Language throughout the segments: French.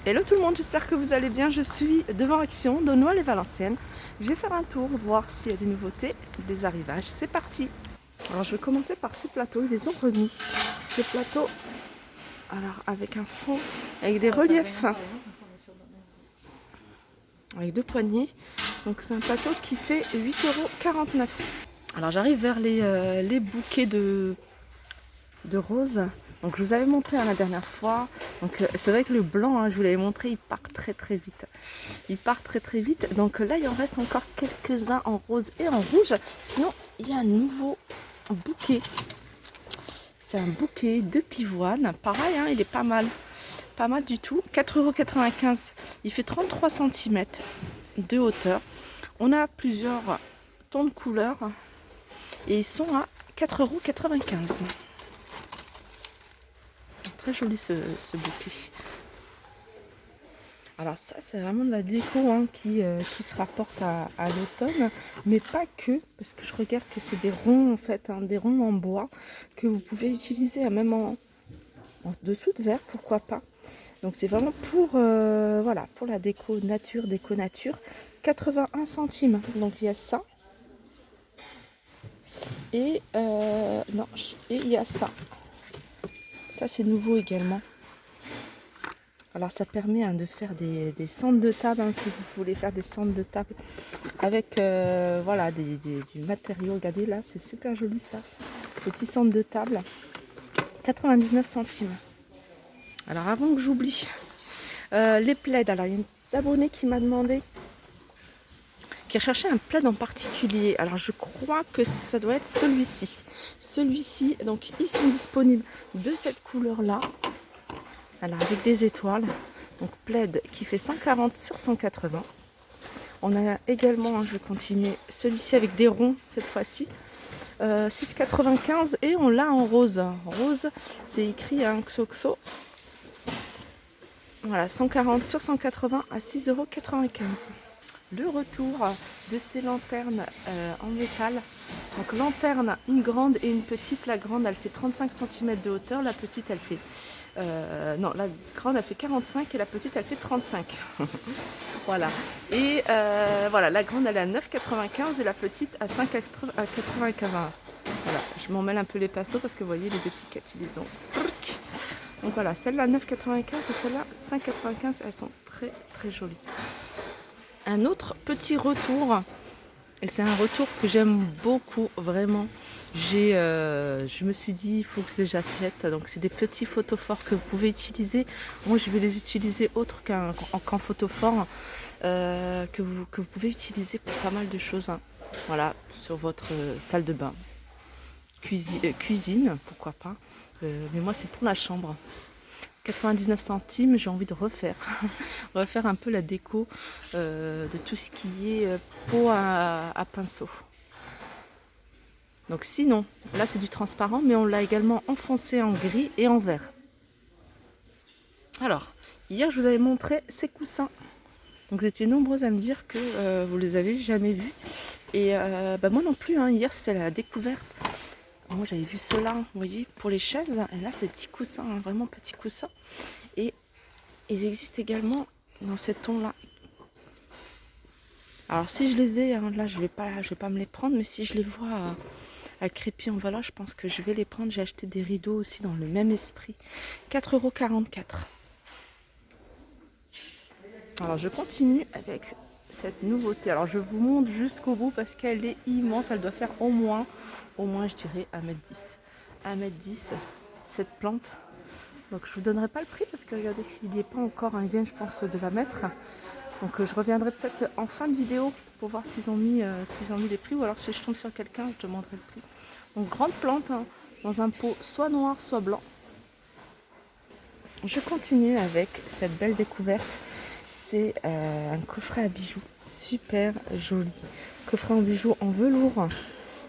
Hello tout le monde, j'espère que vous allez bien. Je suis devant Action, de Noailles-et-Valenciennes. Je vais faire un tour, voir s'il y a des nouveautés, des arrivages. C'est parti. Alors je vais commencer par ces plateaux, ils les ont remis. Ces plateaux, alors avec un fond, avec des reliefs, avec deux poignées. Donc c'est un plateau qui fait 8,49 €. Alors j'arrive vers les bouquets de roses. Donc je vous avais montré la dernière fois. Donc c'est vrai que le blanc, je vous l'avais montré, il part très vite. Il part très vite. Donc là il en reste encore quelques-uns en rose et en rouge. Sinon il y a un nouveau bouquet. C'est un bouquet de pivoine. Pareil, il est pas mal. Pas mal du tout. 4,95 €. Il fait 33 cm de hauteur. On a plusieurs tons de couleurs. Et ils sont à 4,95 €. Très joli ce bouquet. Alors ça c'est vraiment de la déco qui se rapporte à l'automne, mais pas que, parce que je regarde que c'est des ronds en fait, des ronds en bois que vous pouvez utiliser même en dessous de verre, pourquoi pas. Donc c'est vraiment pour voilà, pour la déco nature, 81 centimes. Donc il y a ça et non, et il y a ça. Ça c'est nouveau également. Alors ça permet de faire des centres de table, si vous voulez faire des centres de table avec voilà, du matériau. Regardez là, c'est super joli ça. Le petit centre de table, 99 centimes. Alors avant que j'oublie, les plaids. Alors il y a une abonnée qui m'a demandé, qui a cherché un plaid en particulier. Alors je crois que ça doit être celui-ci. Celui-ci, donc ils sont disponibles de cette couleur là. Alors avec des étoiles, donc plaid qui fait 140 sur 180. On a également, je vais continuer, celui-ci avec des ronds cette fois-ci, 6,95 € et on l'a en rose. Rose, c'est écrit XOXO. Voilà, 140 sur 180 à 6,95 €. Le retour de ces lanternes en métal. Donc lanterne, une grande et une petite. La grande elle fait 35 cm de hauteur, la petite elle fait non, la grande elle fait 45 et la petite elle fait 35. Voilà. Et voilà, la grande elle est à 9,95 et la petite à 5,95. Voilà, je m'en mêle un peu les pinceaux parce que vous voyez les étiquettes ils les ont. Donc voilà, celle-là 9,95 et celle-là 5,95, elles sont très jolies. Un autre petit retour, et c'est un retour que j'aime beaucoup vraiment. Je me suis dit il faut que j'achète. Donc c'est des petits photophores que vous pouvez utiliser. Moi je vais les utiliser autre qu'en photophore, que vous pouvez utiliser pour pas mal de choses. Voilà, sur votre salle de bain, cuisine, pourquoi pas. Mais moi c'est pour la chambre. 99 centimes, j'ai envie de refaire un peu la déco de tout ce qui est pot à pinceau. Donc sinon, là c'est du transparent, mais on l'a également enfoncé en gris et en vert. Alors, hier je vous avais montré ces coussins. Donc vous étiez nombreux à me dire que vous les avez jamais vus. Et moi non plus, hier c'était la découverte. Moi j'avais vu ceux-là, vous voyez, pour les chaises. Et là c'est des petits coussins, vraiment petits coussins. Et ils existent également dans ces tons-là. Alors si je les ai, là je vais pas me les prendre, mais si je les vois à Crépy en Valais, je pense que je vais les prendre. J'ai acheté des rideaux aussi dans le même esprit. 4,44 €. Alors je continue avec cette nouveauté. Alors je vous montre jusqu'au bout parce qu'elle est immense. Elle doit faire au moins je dirais 1,10 m. 1,10 m cette plante. Donc je vous donnerai pas le prix parce que regardez, s'il n'y est pas encore, ils viennent je pense de la mettre. Donc je reviendrai peut-être en fin de vidéo pour voir s'ils ont mis les prix, ou alors si je tombe sur quelqu'un, je demanderai le prix. Donc grande plante, dans un pot soit noir soit blanc. Je continue avec cette belle découverte. C'est un coffret à bijoux, super joli. Coffret en bijoux en velours.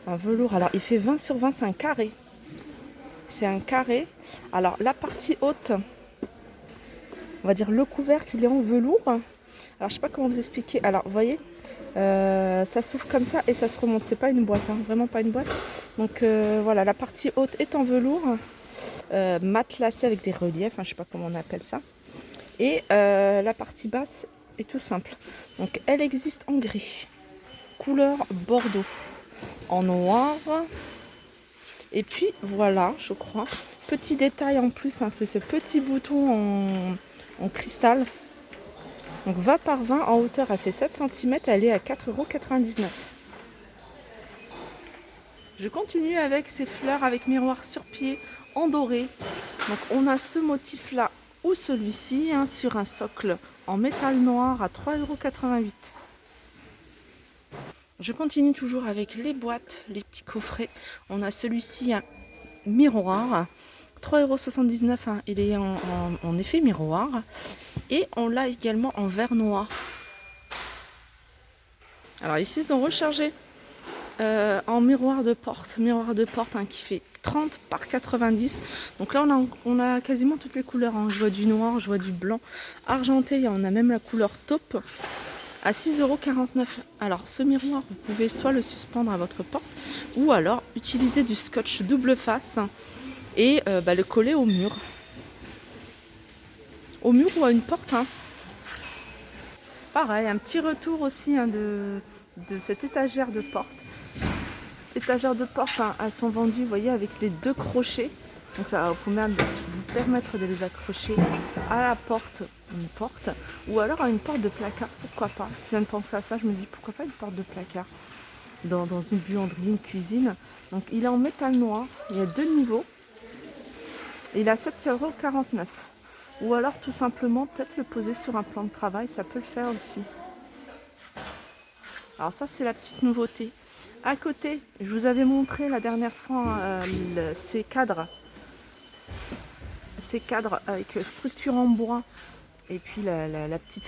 Alors il fait 20 sur 20, c'est un carré. C'est un carré. Alors la partie haute, on va dire le couvercle, il est en velours. Alors je sais pas comment vous expliquer. Alors vous voyez, ça s'ouvre comme ça et ça se remonte. C'est pas une boîte, vraiment pas une boîte. Donc voilà, la partie haute est en velours, matelassé avec des reliefs, je sais pas comment on appelle ça. Et la partie basse est tout simple. Donc elle existe en gris, couleur bordeaux, en noir. Et puis voilà, je crois. Petit détail en plus, hein, c'est ce petit bouton en cristal. Donc 20 par 20 en hauteur, elle fait 7 cm, elle est à 4,99 €. Je continue avec ces fleurs avec miroir sur pied en doré. Donc on a ce motif là ou celui-ci hein, sur un socle en métal noir à 3,88 €. Je continue toujours avec les boîtes, les petits coffrets. On a celui-ci un miroir, 3,79 €, hein, il est en effet miroir. Et on l'a également en verre noir. Alors ici ils ont rechargé en miroir de porte hein, qui fait 30 par 90. Donc là on a quasiment toutes les couleurs, hein. Je vois du noir, je vois du blanc, argenté, on a même la couleur taupe à 6,49 €. Alors ce miroir vous pouvez soit le suspendre à votre porte ou alors utiliser du scotch double face et le coller au mur ou à une porte hein. Pareil, un petit retour aussi hein, de cette étagère de porte. Étagères de porte, hein, elles sont vendues, vous voyez, avec les 2 crochets. Donc ça va vous permettre de les accrocher à la porte, une porte, ou alors à une porte de placard, pourquoi pas. Je viens de penser à ça, je me dis pourquoi pas une porte de placard dans une buanderie, une cuisine. Donc il est en métal noir, il y a 2 niveaux. Et il est à 7,49 €. Ou alors tout simplement peut-être le poser sur un plan de travail, ça peut le faire aussi. Alors ça c'est la petite nouveauté. À côté, je vous avais montré la dernière fois ces cadres avec structure en bois et puis la petite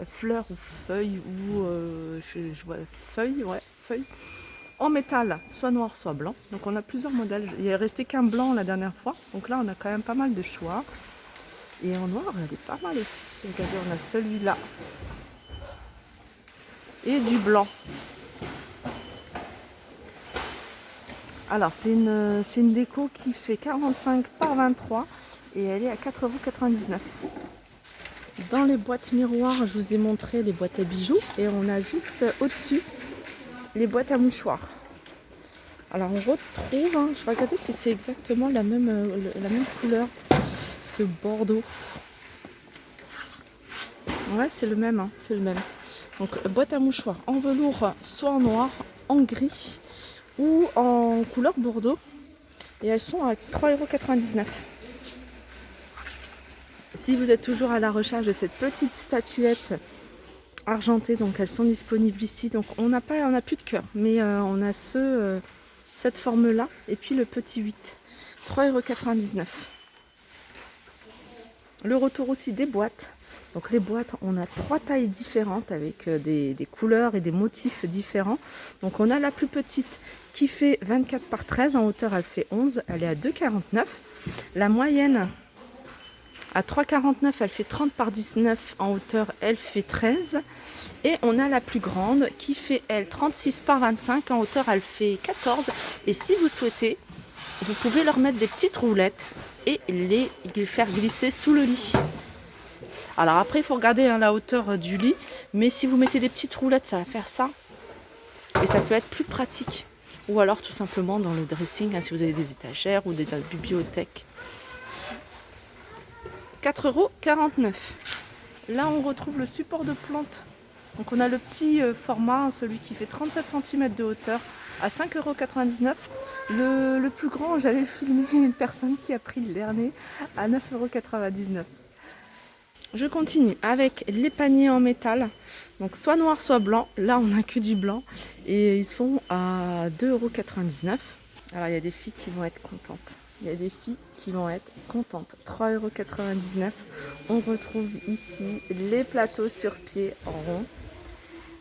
fleur ou feuille ou je vois feuille en métal, soit noir soit blanc. Donc on a plusieurs modèles. Il est resté qu'un blanc la dernière fois, donc là on a quand même pas mal de choix. Et en noir, elle est pas mal aussi. Regardez, on a celui-là et du blanc. Alors c'est une déco qui fait 45 par 23 et elle est à 4,99 €. Dans les boîtes miroirs, je vous ai montré les boîtes à bijoux et on a juste au-dessus les boîtes à mouchoirs. Alors on retrouve, hein, je vais regarder si c'est exactement la même couleur, ce bordeaux. Ouais, c'est le même, hein, c'est le même. Donc boîte à mouchoirs en velours, soit en noir, en gris ou en couleur bordeaux. Et elles sont à 3,99 €. Si vous êtes toujours à la recherche de cette petite statuette argentée, donc elles sont disponibles ici. Donc on n'a plus de cœur, mais on a cette forme-là et puis le petit 8, 3,99 €. Le retour aussi des boîtes. Donc les boîtes, on a 3 tailles différentes avec des couleurs et des motifs différents. Donc on a la plus petite qui fait 24 par 13, en hauteur elle fait 11, elle est à 2,49 €. La moyenne à 3,49, elle fait 30 par 19, en hauteur elle fait 13. Et on a la plus grande qui fait elle 36 par 25, en hauteur elle fait 14. Et si vous souhaitez, vous pouvez leur mettre des petites roulettes et les faire glisser sous le lit. Alors après, il faut regarder hein, la hauteur du lit, mais si vous mettez des petites roulettes, ça va faire ça. Et ça peut être plus pratique. Ou alors tout simplement dans le dressing, hein, si vous avez des étagères ou des bibliothèques. 4,49 €. Là, on retrouve le support de plante. Donc on a le petit format, celui qui fait 37 cm de hauteur, à 5,99 €. Le plus grand, j'avais filmé une personne qui a pris le dernier à 9,99 €. Je continue avec les paniers en métal, donc soit noir soit blanc. Là on n'a que du blanc et ils sont à 2,99 €. Alors il y a des filles qui vont être contentes. 3,99 €. On retrouve ici les plateaux sur pied en rond.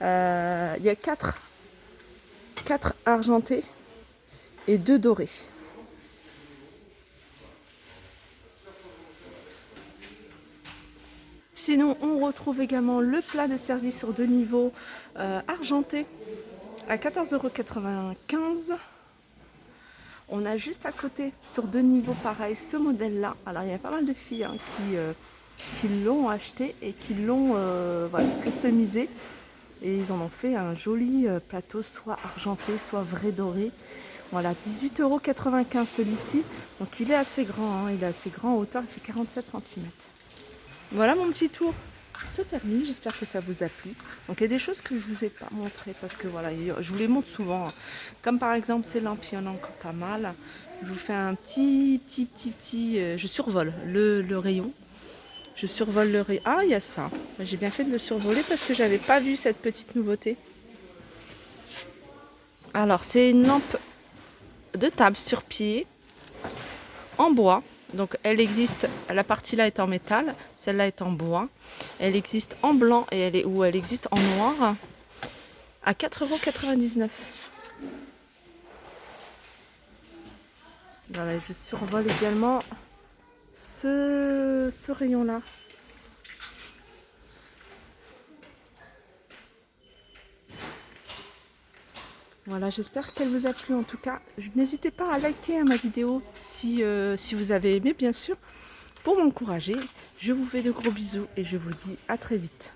Il y a 4 argentés et 2 dorés. Sinon, on retrouve également le plat de service sur 2 niveaux argenté à 14,95 €. On a juste à côté, sur 2 niveaux pareil, ce modèle-là. Alors, il y a pas mal de filles hein, qui l'ont acheté et qui l'ont voilà, customisé. Et ils en ont fait un joli plateau, soit argenté, soit vrai doré. Voilà, 18,95 € celui-ci. Donc il est assez grand, hein, il est assez grand en hauteur, il fait 47 cm. Voilà, mon petit tour se termine, j'espère que ça vous a plu. Donc il y a des choses que je ne vous ai pas montrées parce que voilà, je vous les montre souvent. Comme par exemple ces lampes, il y en a encore pas mal. Je vous fais un petit, je survole le rayon. Je survole le rayon. Ah, il y a ça. J'ai bien fait de le survoler parce que j'avais pas vu cette petite nouveauté. Alors c'est une lampe de table sur pied en bois. Donc elle existe, la partie là est en métal, celle-là est en bois. Elle existe en blanc et elle existe en noir à 4,99 €. Voilà, je survole également ce rayon-là. Voilà, j'espère qu'elle vous a plu en tout cas. N'hésitez pas à liker ma vidéo si vous avez aimé, bien sûr, pour m'encourager. Je vous fais de gros bisous et je vous dis à très vite.